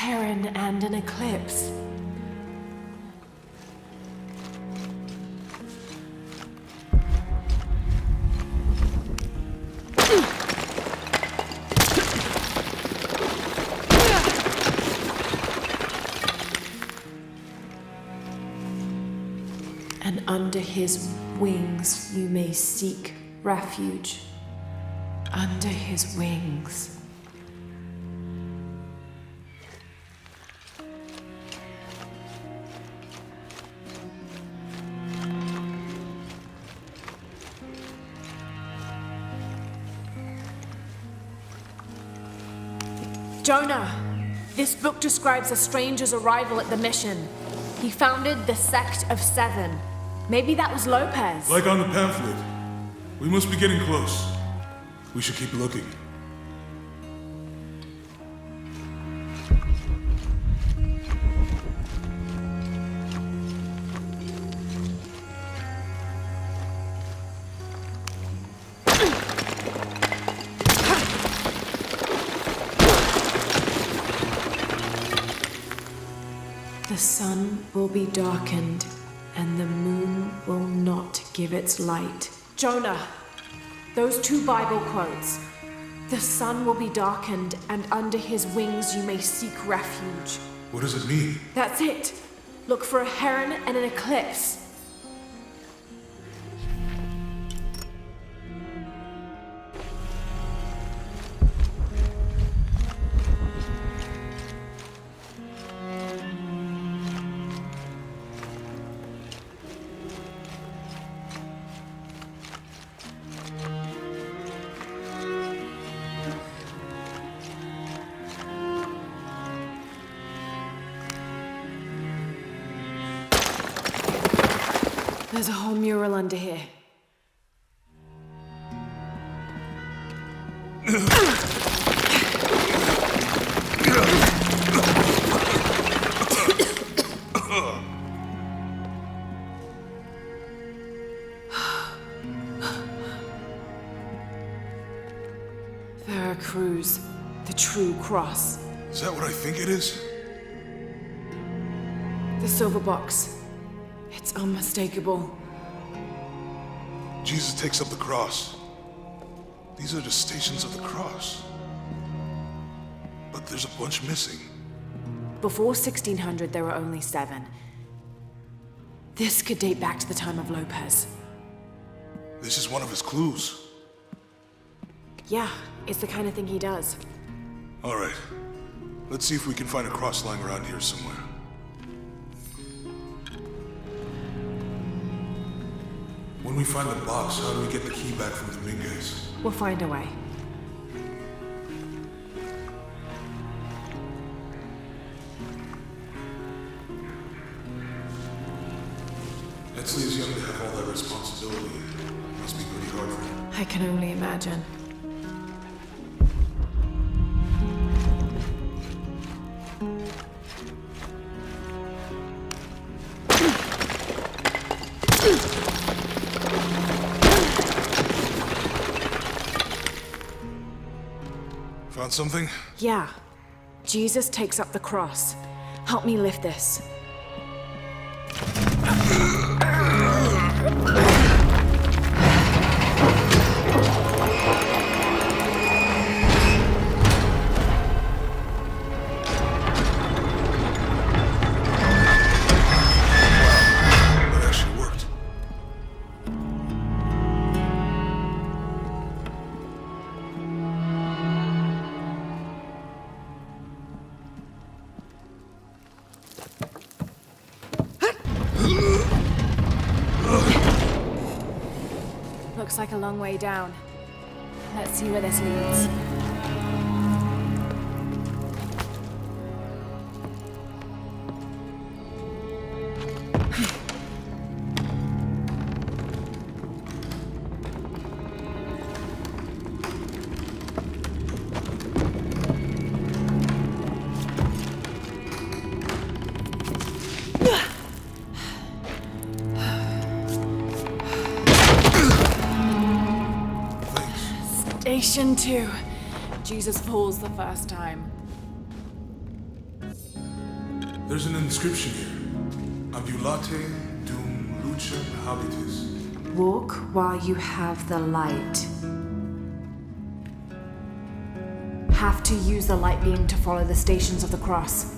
heron and an eclipse. And under his wings you may seek refuge. Under his wings. Jonah, this book describes a stranger's arrival at the mission. He founded the Sect of Seven. Maybe that was Lopez. Like on the pamphlet. We must be getting close. We should keep looking. The sun will be darkened, and the moon will not give its light. Jonah, those two Bible quotes. The sun will be darkened, and under his wings you may seek refuge. What does it mean? That's it. Look for a heron and an eclipse. There's a whole mural under here. Veracruz, the true cross. Is that what I think it is? The silver box. It's unmistakable. Jesus takes up the cross. These are the stations of the cross. But there's a bunch missing. Before 1600, there were only 7. This could date back to the time of Lopez. This is one of his clues. Yeah, it's the kind of thing he does. All right. Let's see if we can find a cross lying around here somewhere. When we find the box, how do we get the key back from Dominguez? We'll find a way. Etzley is young to have all that responsibility. It must be pretty hard for him. I can only imagine. Found something? Yeah. Jesus takes up the cross. Help me lift this. That actually worked. Looks like a long way down. Let's see where this leads. Station 2. Jesus falls the first time. There's an inscription here. Ambulate dum lucem habitis. Walk while you have the light. Have to use the light beam to follow the stations of the cross.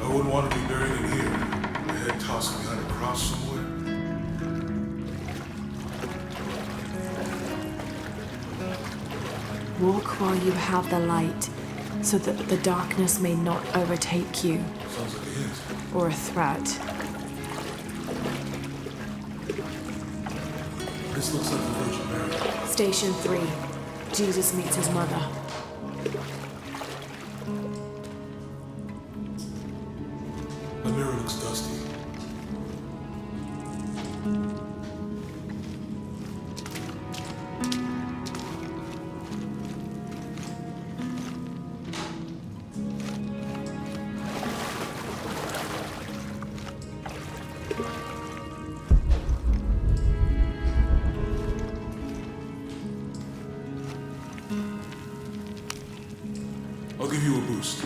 I wouldn't want to be buried in here. My head tossed behind a cross somewhere. Walk while you have the light, so that the darkness may not overtake you, Sounds like a hint. or a threat. This looks like the Virgin Mary. Station 3. Jesus meets his mother. The mirror looks dusty. I'll give you a boost.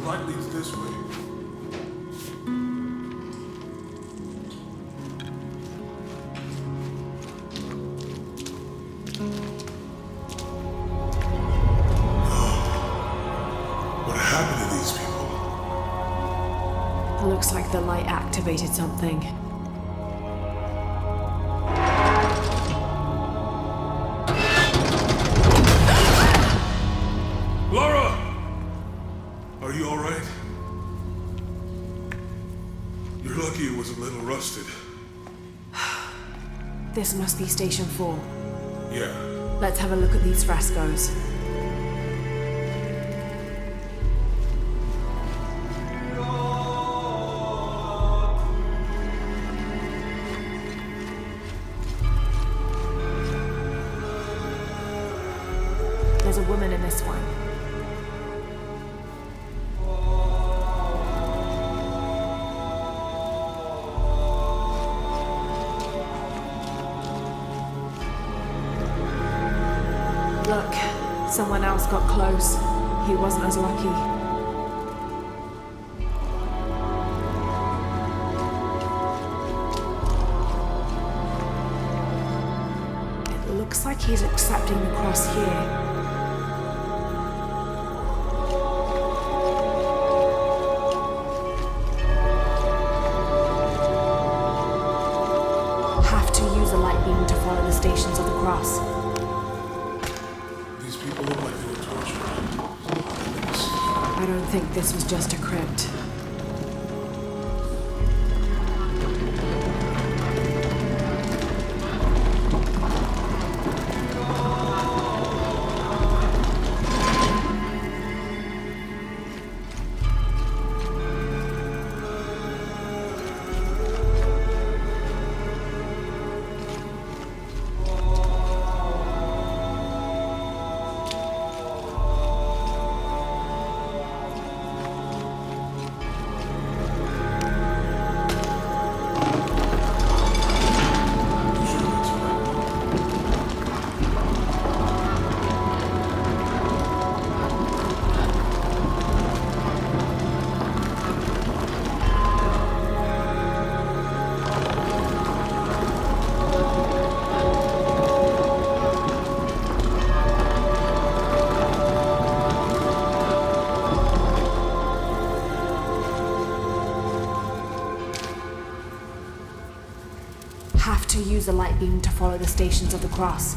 Light leads this way. What happened to these people? Looks like the light activated something. Laura! Are you all right? You're lucky it was a little rusted. This must be Station 4. Yeah. Let's have a look at these frescoes. There's a woman in this one. Look, someone else got close. He wasn't as lucky. It looks like he's accepting the cross here. Have to use a light beam to follow the stations of the cross. These people look like they were tortured. Let me see. I don't think this was just a crypt. Have to use a light beam to follow the stations of the cross.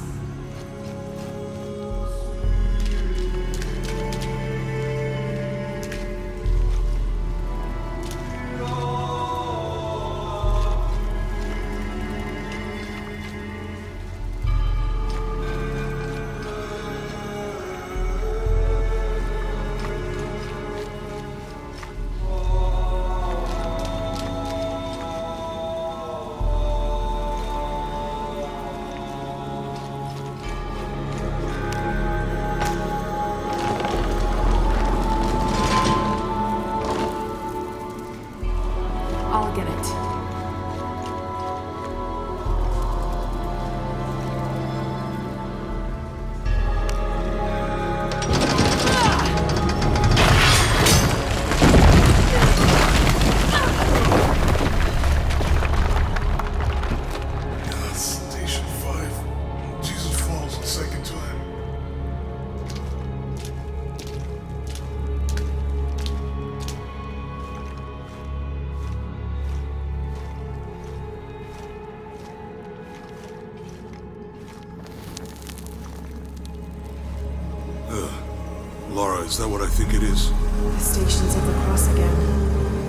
Lara, is that what I think it is? The Stations of the Cross again.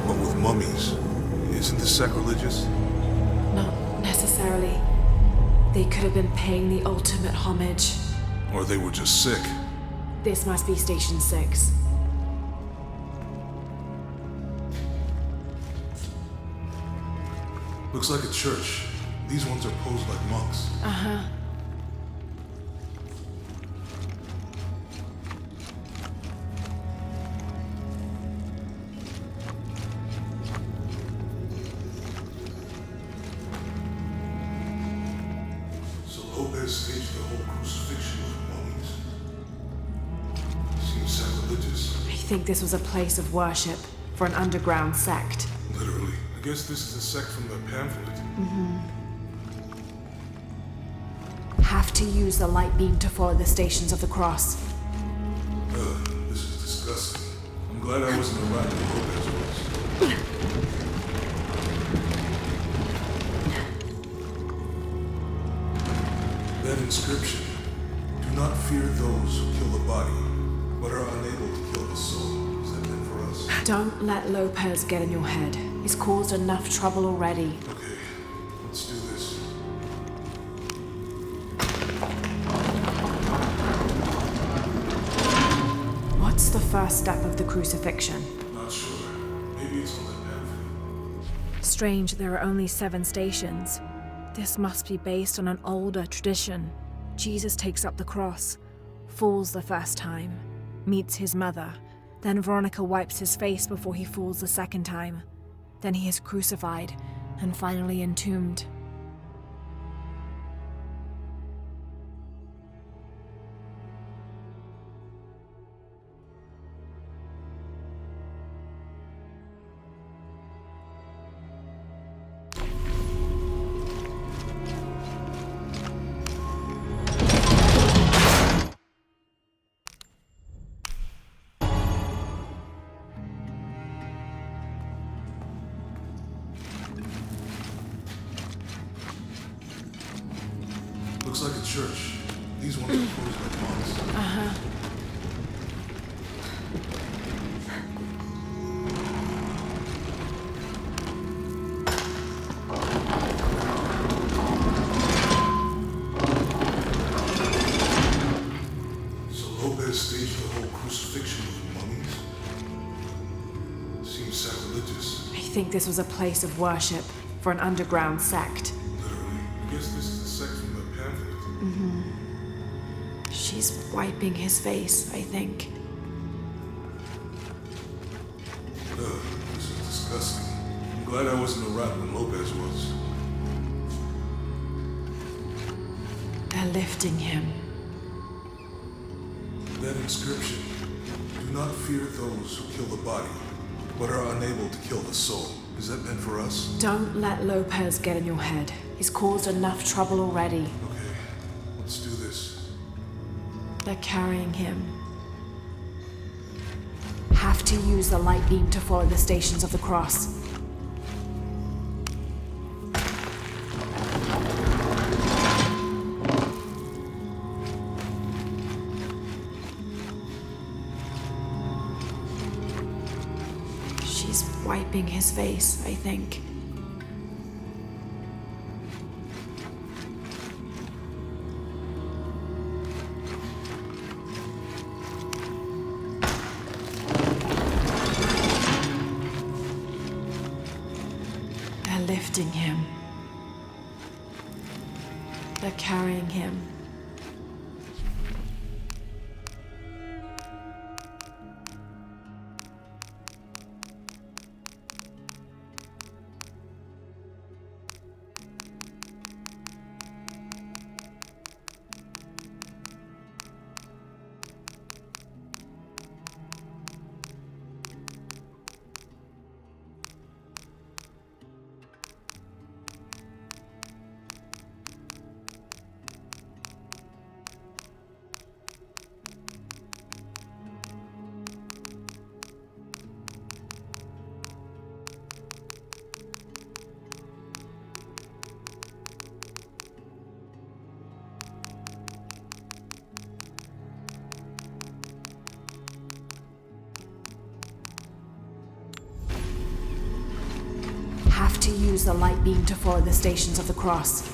But with mummies, isn't this sacrilegious? Not necessarily. They could have been paying the ultimate homage. Or they were just sick. This must be Station 6. Looks like a church. These ones are posed like monks. Uh-huh. So Lopez staged the whole crucifixion with mummies. Seems sacrilegious. I think this was a place of worship for an underground sect. Literally. I guess this is a sect from the pamphlet. Have to use the light beam to follow the Stations of the Cross. This is disgusting. I'm glad I wasn't around when Lopez was. That inscription. Do not fear those who kill the body, but are unable to kill the soul. Is that meant for us? Don't let Lopez get in your head. He's caused enough trouble already. Okay, let's do this. What's the first step of the crucifixion? Not sure. Maybe it's on the pamphlet. Strange there are only 7 stations. This must be based on an older tradition. Jesus takes up the cross, falls the first time, meets his mother. Then Veronica wipes his face before he falls the second time. Then he is crucified and finally entombed. Looks like a church. These ones are posed like monks. Uh-huh. So Lopez staged the whole crucifixion with mummies? Seems sacrilegious. I think this was a place of worship for an underground sect. Literally. I guess this is a sect from the pamphlet. She's wiping his face, I think. This is disgusting. I'm glad I wasn't around when Lopez was. They're lifting him. That inscription. Do not fear those who kill the body, but are unable to kill the soul. Is that meant for us? Don't let Lopez get in your head. He's caused enough trouble already. Okay, let's do this. They're carrying him. Have to use the light beam to follow the Stations of the Cross. She's wiping his face, I think. They're lifting him. They're carrying him. Have to use the light beam to follow the stations of the cross.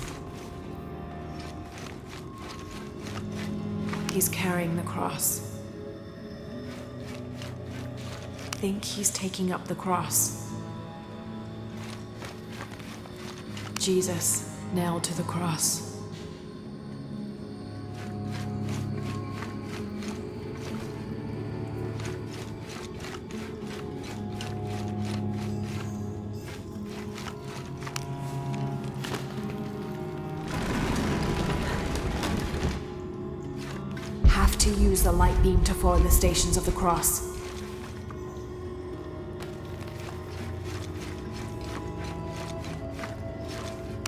He's carrying the cross. Think he's taking up the cross. Jesus nailed to the cross. Have to use the light beam to follow the stations of the cross.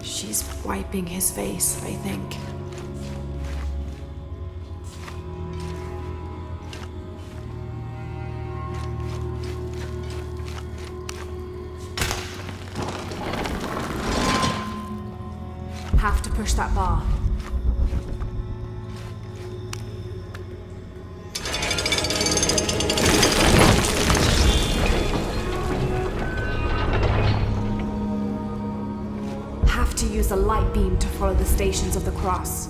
She's wiping his face, I think. Have to push that bar. Use the light beam to follow the stations of the cross.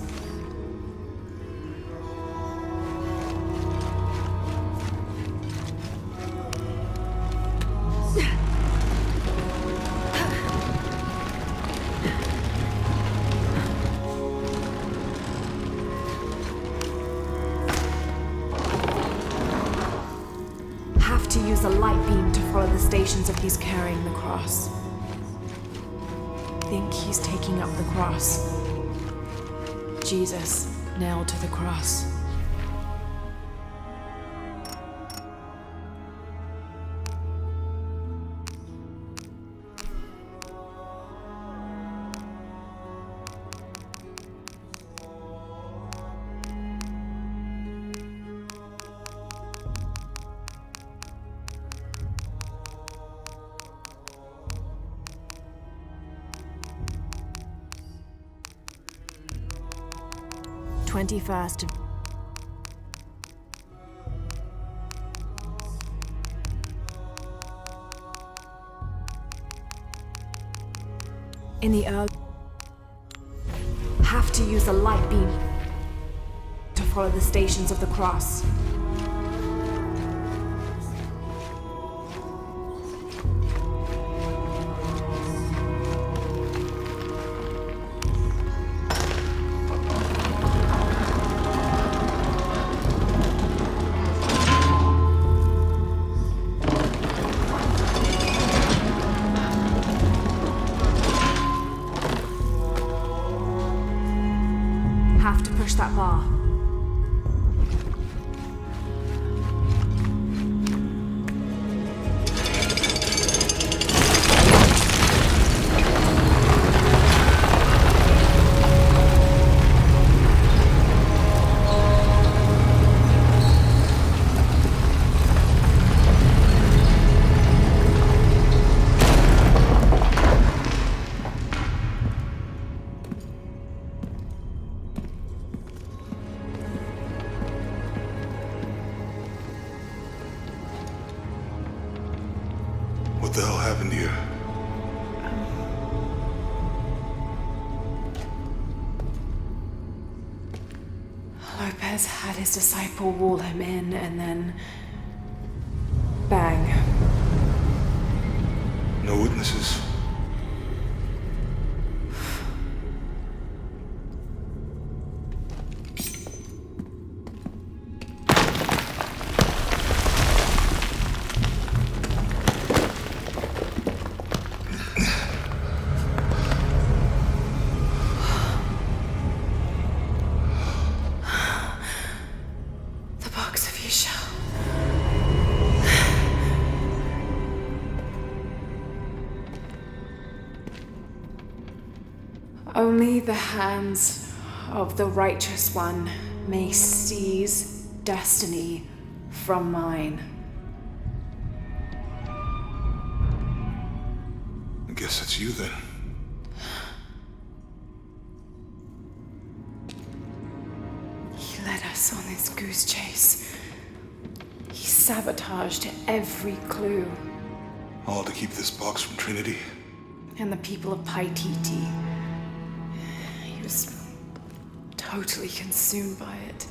Have to use the light beam to follow the stations of he's carrying the cross. Think he's taking up the cross. Jesus nailed to the cross. #21st. In the early... Have to use the light beam to follow the stations of the cross. Have to push that bar. What the hell happened here? Lopez had his disciple wall him in, and then... bang. No witnesses. Only the hands of the righteous one may seize destiny from mine. I guess it's you then. He led us on this goose chase. He sabotaged every clue. All to keep this box from Trinity? and the people of Paititi. He was totally consumed by it.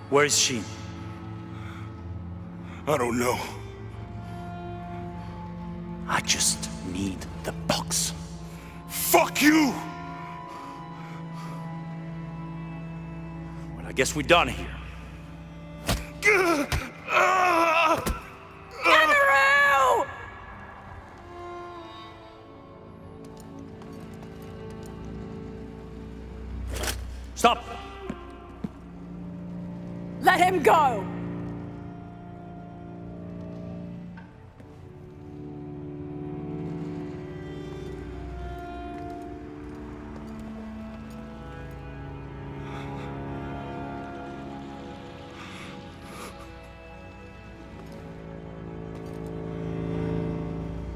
Where is she? I don't know. I just need the box. Fuck you! Well, I guess we're done here. Amaru! Stop! Let him go!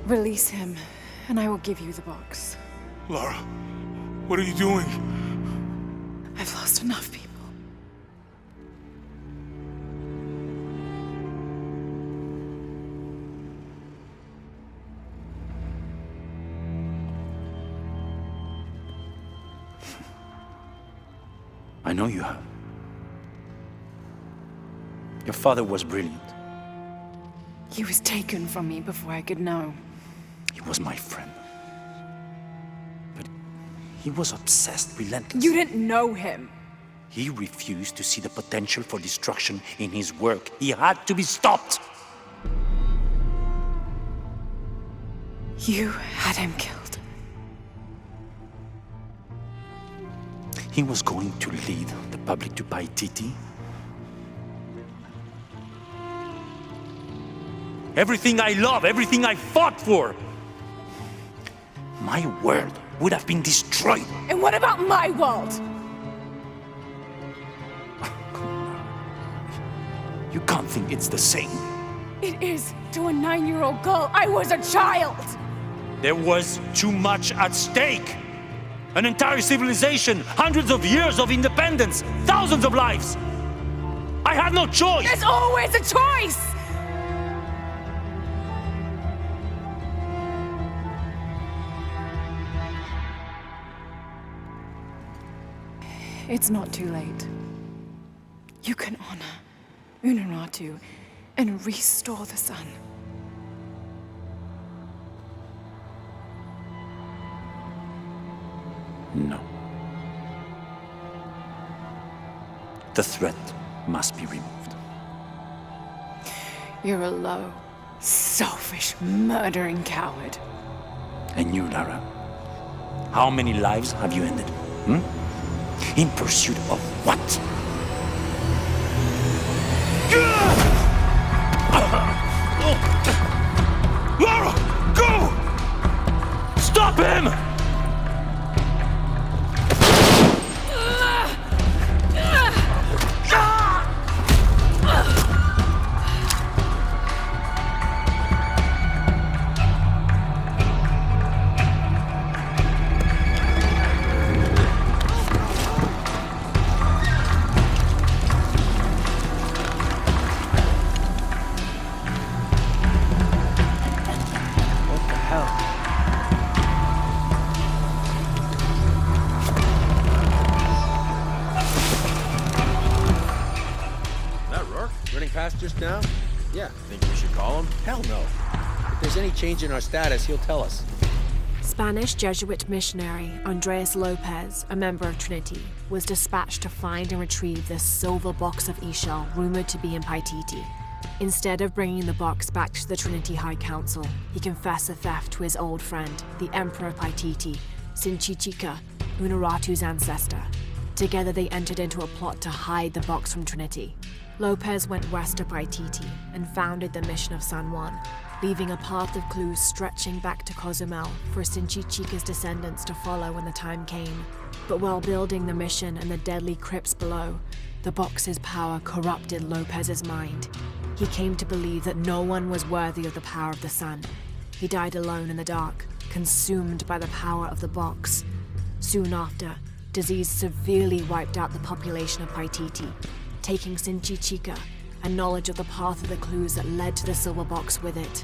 Release him, and I will give you the box. Lara, what are you doing? I've lost enough people. I know you have. Your father was brilliant. He was taken from me before I could know. He was my friend. But he was obsessed, relentless. You didn't know him. He refused to see the potential for destruction in his work. He had to be stopped. You had him killed. He was going to lead the public to Paititi. Everything I love, everything I fought for. My world would have been destroyed. And what about my world? You can't think it's the same. It is to a 9-year-old girl. I was a child. There was too much at stake. An entire civilization, hundreds of years of independence, thousands of lives. I had no choice. There's always a choice. It's not too late. You can honor Unuratu and restore the sun. No. The threat must be removed. You're a low, selfish, murdering coward. And you, Lara, How many lives have you ended? In pursuit of what? Lara! Go! Stop him! Past just now? Yeah. Think we should call him? Hell no. If there's any change in our status, he'll tell us. Spanish Jesuit missionary Andres Lopez, a member of Trinity, was dispatched to find and retrieve this silver box of e-shell rumored to be in Paititi. Instead of bringing the box back to the Trinity High Council, he confessed the theft to his old friend, the Emperor of Paititi, Sinchichika, Unuratu's ancestor. Together they entered into a plot to hide the box from Trinity. Lopez went west to Paititi and founded the mission of San Juan, leaving a path of clues stretching back to Cozumel for Sinchichika's descendants to follow when the time came. But while building the mission and the deadly crypts below, the box's power corrupted Lopez's mind. He came to believe that no one was worthy of the power of the sun. He died alone in the dark, consumed by the power of the box. Soon after, disease severely wiped out the population of Paititi, taking Sinchichika and knowledge of the path of the clues that led to the silver box with it.